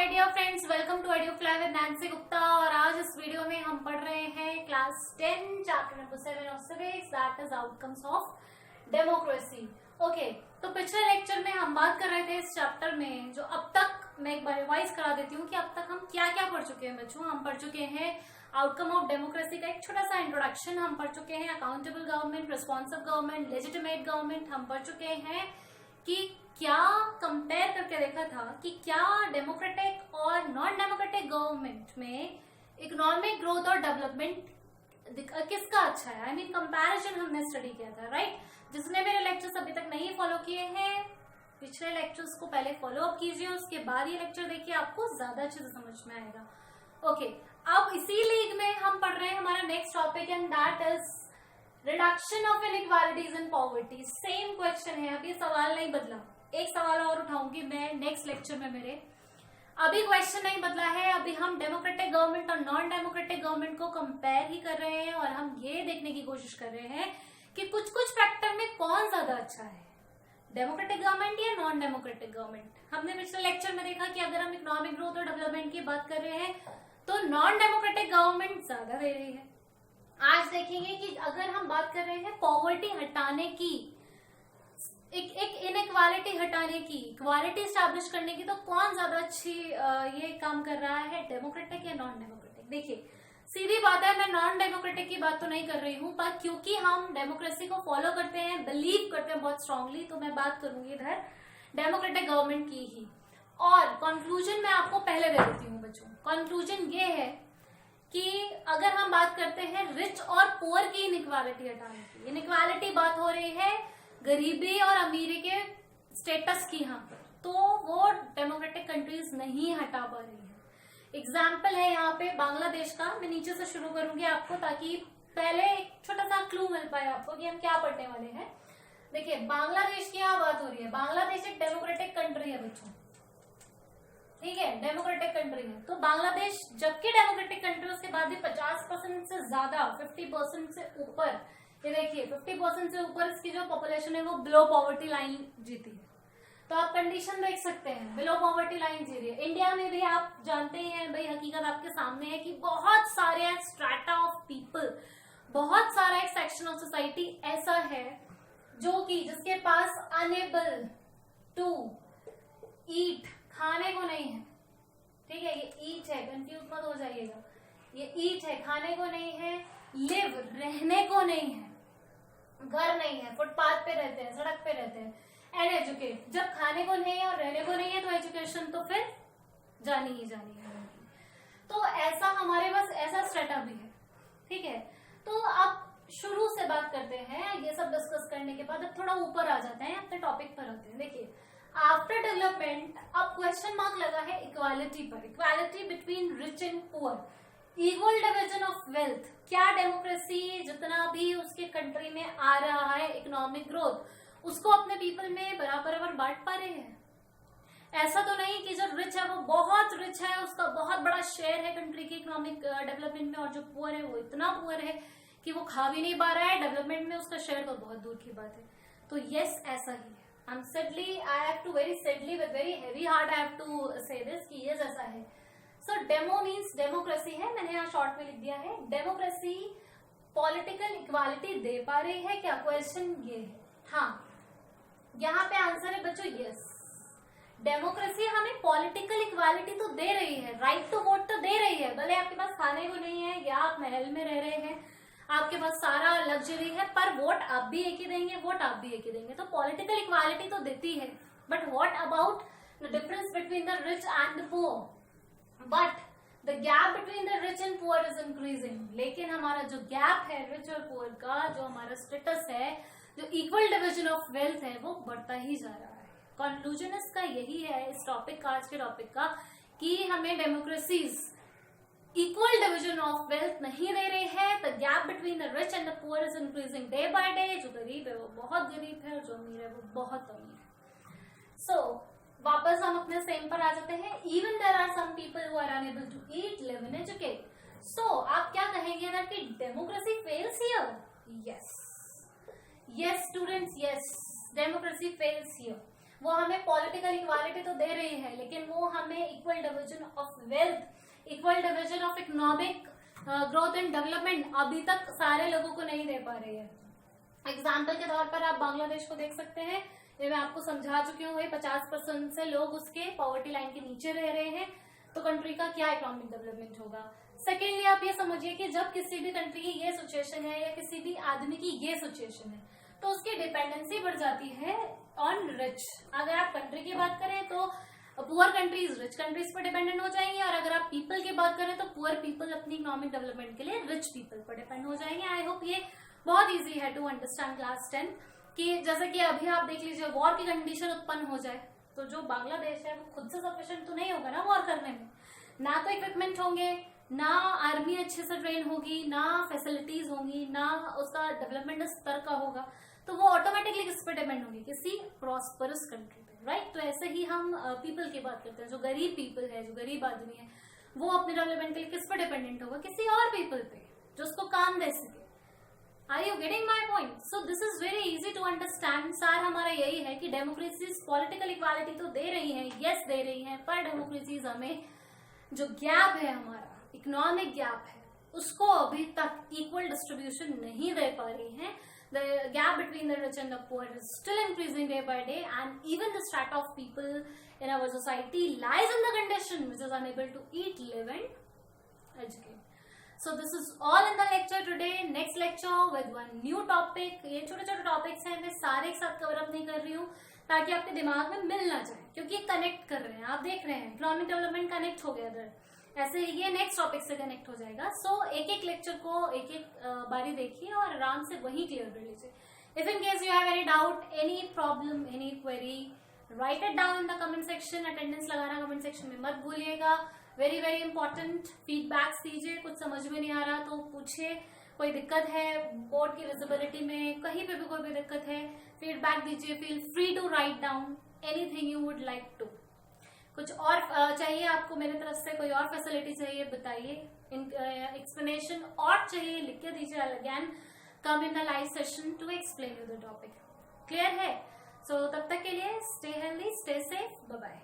My dear friends, welcome to audio fly with Nancy Gupta. और आज इस वीडियो में हम पढ़ रहे हैं class 10 chapter number 7 of civics, that is outcomes of democracy. Okay, तो पिछले लेक्चर में हम बात कर रहे थे इस चैप्टर में, जो अब तक मैं एक बार रिवाइज करा देती हूँ कि अब तक हम क्या क्या पढ़ चुके हैं बच्चों। हम पढ़ चुके हैं आउटकम ऑफ डेमोक्रेसी का एक छोटा सा इंट्रोडक्शन, हम पढ़ चुके हैं accountable government, responsive government, legitimate government. हम पढ़ चुके हैं कि क्या कंपेयर करके देखा था कि क्या डेमोक्रेटिक और नॉन डेमोक्रेटिक गवर्नमेंट में इकोनॉमिक ग्रोथ और डेवलपमेंट किसका अच्छा है। आई मीन कंपैरिजन हमने स्टडी किया था, राइट। जिसने मेरे लेक्चर्स अभी तक नहीं फॉलो किए हैं, पिछले लेक्चर्स को पहले फॉलो अप कीजिए, उसके बाद ये लेक्चर देखिए, आपको ज्यादा अच्छे से समझ में आएगा। ओके, अब इसी लीग में हम पढ़ रहे हैं हमारा next topic, and that is reduction of inequalities in poverty. Same question है, अभी सवाल नहीं बदला। एक सवाल और उठाऊंगी मैं नेक्स्ट लेक्चर में मेरे, अभी क्वेश्चन नहीं बदला है। अभी हम डेमोक्रेटिक गवर्नमेंट और नॉन डेमोक्रेटिक गवर्नमेंट को कंपेयर ही कर रहे हैं, और हम ये देखने की कोशिश कर रहे हैं कि कुछ कुछ फैक्टर में कौन ज्यादा अच्छा है, डेमोक्रेटिक गवर्नमेंट या नॉन डेमोक्रेटिक गवर्नमेंट। हमने पिछले लेक्चर में देखा कि अगर हम इकोनॉमिक ग्रोथ और डेवलपमेंट की बात कर रहे हैं तो नॉन डेमोक्रेटिक गवर्नमेंट ज्यादा दे रही है। आज देखेंगे कि अगर हम बात कर रहे हैं पॉवर्टी हटाने की, एक इनइक्वालिटी हटाने की, इक्वालिटी स्टैब्लिश करने की, तो कौन ज्यादा अच्छी ये काम कर रहा है, डेमोक्रेटिक या नॉन डेमोक्रेटिक। देखिए, सीधी बात है, मैं नॉन डेमोक्रेटिक की बात तो नहीं कर रही हूँ, पर क्योंकि हम डेमोक्रेसी को फॉलो करते हैं, बिलीव करते हैं बहुत स्ट्रांगली, तो मैं बात करूंगी इधर डेमोक्रेटिक गवर्नमेंट की ही। और कंक्लूजन मैं आपको पहले दे देती हूँ बच्चों। कंक्लूजन ये है कि अगर हम बात करते हैं रिच और पुअर की इनइक्वालिटी हटाने की, इनइक्वालिटी बात हो रही है गरीबी और अमीरी के स्टेटस की, यहाँ पर तो वो डेमोक्रेटिक कंट्रीज नहीं हटा पा रही है। एग्जाम्पल है यहाँ पे बांग्लादेश का, मैं नीचे से शुरू करूंगी आपको, ताकि पहले एक छोटा सा क्लू मिल पाए आपको कि हम क्या पढ़ने वाले हैं। देखिए, बांग्लादेश की यहाँ बात हो रही है। बांग्लादेश एक डेमोक्रेटिक कंट्री है बच्चों, ठीक है, डेमोक्रेटिक कंट्री है। तो बांग्लादेश जबकि डेमोक्रेटिक कंट्री, उसके बाद भी 50% से ज्यादा, 50% से ऊपर, ये देखिए 50% से ऊपर इसकी जो पॉपुलेशन है वो बिलो पॉवर्टी लाइन जीती है। तो आप कंडीशन देख सकते हैं, बिलो पॉवर्टी लाइन जी रही है। इंडिया में भी आप जानते हैं भाई, हकीकत आपके सामने है कि बहुत सारे स्ट्रैटा ऑफ पीपल, बहुत सारा एक सेक्शन ऑफ सोसाइटी ऐसा है जो कि जिसके पास अनेबल टू ईट, खाने को नहीं है, ठीक है, ये ईट है, कंफ्यूज मत हो जाइएगा, ये ईट है, खाने को नहीं है, लिव, रहने को नहीं है, घर नहीं है, फुटपाथ पे रहते हैं, सड़क पे रहते हैं, एंड एजुकेट। जब खाने को नहीं है और रहने को नहीं है तो एजुकेशन तो फिर जानी ही जानी है। तो ऐसा हमारे पास ऐसा स्ट्रेटा भी है, ठीक है। तो अब शुरू से बात करते हैं, ये सब डिस्कस करने के बाद अब थोड़ा ऊपर आ जाते हैं, अपने टॉपिक पर आते हैं। देखिए, आफ्टर डेवलपमेंट अब क्वेश्चन मार्क लगा है इक्वालिटी पर, equality between rich and poor, equal division of wealth. क्या डेमोक्रेसी जितना भी उसके कंट्री में आ रहा है इकोनॉमिक ग्रोथ, उसको अपने पीपल में बराबर बांट पा रहे हैं? ऐसा तो नहीं कि जो रिच है वो बहुत रिच है, उसका बहुत बड़ा शेयर है कंट्री के इकोनॉमिक डेवलपमेंट में, और जो पुअर है वो इतना पुअर है कि वो खा भी नहीं पा रहा है, डेवलपमेंट में उसका शेयर तो बहुत दूर की बात है। तो यस, ऐसा ही है। I'm sadly, I have to very sadly with very heavy heart I have to say this कि ये जैसा है। So demo means डेमोक्रेसी है, मैंने यहाँ शॉर्ट में लिख दिया है। डेमोक्रेसी पॉलिटिकल इक्वालिटी दे पा रही है क्या, क्वेश्चन ये है। हाँ, यहाँ पे आंसर है बच्चों यस। डेमोक्रेसी हमें पॉलिटिकल इक्वालिटी तो दे रही है, राइट टू वोट तो दे रही है, भले आपके पास खाने को नहीं है या आप महल में रह रहे हैं, आपके पास सारा लग्जरी है, पर वोट आप भी एक ही देंगे, वोट आप भी एक ही देंगे। तो पॉलिटिकल इक्वालिटी तो देती है, but what about the difference between the rich and the poor? But the gap between the rich and poor is increasing. लेकिन हमारा जो गैप है रिच और पुअर का, जो हमारा स्टेटस है, जो इक्वल डिविजन ऑफ वेल्थ है, वो बढ़ता ही जा रहा है। कंक्लूजन इसका यही है, इस टॉपिक का, आज के टॉपिक का, कि हमें democracies equal division of wealth नहीं दे रही है। The gap between the rich and the poor is increasing day by day. जो गरीब है वो बहुत गरीब है, और जो अमीर है वो बहुत अमीर है। सो वापस हम अपने सेम पर आ जाते हैं। Even there are some people who are unable to eat, live and educate. So आप क्या कहेंगे ना कि democracy fails here? Yes, yes students, yes, democracy fails here. वो हमें पॉलिटिकल इक्वालिटी तो दे रही है, लेकिन वो हमें equal division of wealth, equal division of economic growth and development अभी तक सारे लोगों को नहीं दे पा रही है। एग्जाम्पल के तौर पर आप बांग्लादेश को देख सकते हैं, ये मैं आपको समझा चुकी हूँ, 50% से लोग उसके पॉवर्टी लाइन के नीचे रह रहे हैं, तो कंट्री का क्या इकोनॉमिक डेवलपमेंट होगा। सेकेंडली आप ये समझिए कि जब किसी भी कंट्री की ये सिचुएशन है या किसी भी आदमी की ये सिचुएशन है तो उसकी डिपेंडेंसी बढ़ जाती है ऑन रिच। अगर आप कंट्री की बात करें तो पुअर कंट्रीज रिच कंट्रीज पर डिपेंडेंट हो जाएंगे, और अगर आप पीपल की बात करें तो पुअर पीपल अपनी इकोनॉमिक डेवलपमेंट के लिए रिच पीपल पर डिपेंड हो जाएंगे। आई होप ये बहुत इजी है टू अंडरस्टैंड क्लास 10 कि जैसे कि अभी आप देख लीजिए वॉर की कंडीशन उत्पन्न हो जाए तो जो बांग्लादेश है वो खुद से सफिशिएंट तो नहीं होगा ना वॉर करने में, ना तो इक्विपमेंट होंगे, ना आर्मी अच्छे से ट्रेन होगी, ना फैसिलिटीज होंगी, ना उसका डेवलपमेंट स्तर का होगा, तो वो ऑटोमेटिकली किस पे डिपेंड होगी, किसी प्रॉस्परस कंट्री पे, राइट। तो ऐसे ही हम पीपल की बात करते हैं, जो गरीब पीपल है, जो गरीब आदमी है, वो अपने डेवलपमेंट के लिए किस पे डिपेंडेंट होगा, किसी और पीपल पे जो उसको काम दे सके। Are you getting my point? So this is very easy to understand. सार हमारा यही है कि डेमोक्रेसीज पॉलिटिकल इक्वालिटी तो दे रही है, यस दे रही है, पर डेमोक्रेसीज हमें जो गैप है, हमारा इकोनॉमिक गैप है, उसको अभी तक इक्वल डिस्ट्रीब्यूशन नहीं दे पा रही है। The gap between the rich and the poor is still increasing day by day, and even the strata of people in our society lies in the condition which is unable to eat, live and educate. So this is all in the lecture today. Next lecture with one new topic. ये छोटे छोटे topics हैं, मैं सारे एक साथ cover up नहीं कर रही हूँ ताकि आपके दिमाग में मिल ना जाए, क्योंकि ये कनेक्ट कर रहे हैं, आप देख रहे हैं इकोनॉमिक डेवलपमेंट कनेक्ट हो गया इधर, ऐसे ये नेक्स्ट टॉपिक से कनेक्ट हो जाएगा। सो एक एक लेक्चर को एक एक बारी देखिए और आराम से वही क्लियर कर लीजिए। If in case you have any doubt, any problem, any query, right it down in the comment section. Attendance लगाना कमेंट सेक्शन में मत भूलिएगा, वेरी वेरी इंपॉर्टेंट। फीडबैक्स दीजिए, कुछ समझ में नहीं आ रहा तो पूछिए, कोई दिक्कत है बोर्ड की विजिबिलिटी में, कहीं पे भी कोई भी दिक्कत है, फीडबैक दीजिए। Feel free to write down anything you would like to. कुछ और चाहिए आपको मेरे तरफ से, कोई और फैसिलिटी चाहिए बताइए, एक्सप्लेनेशन और चाहिए लिख के दीजिए। Again come in the live session to explain you the topic. Clear है? सो तब तक के लिए stay healthy, stay safe, bye bye.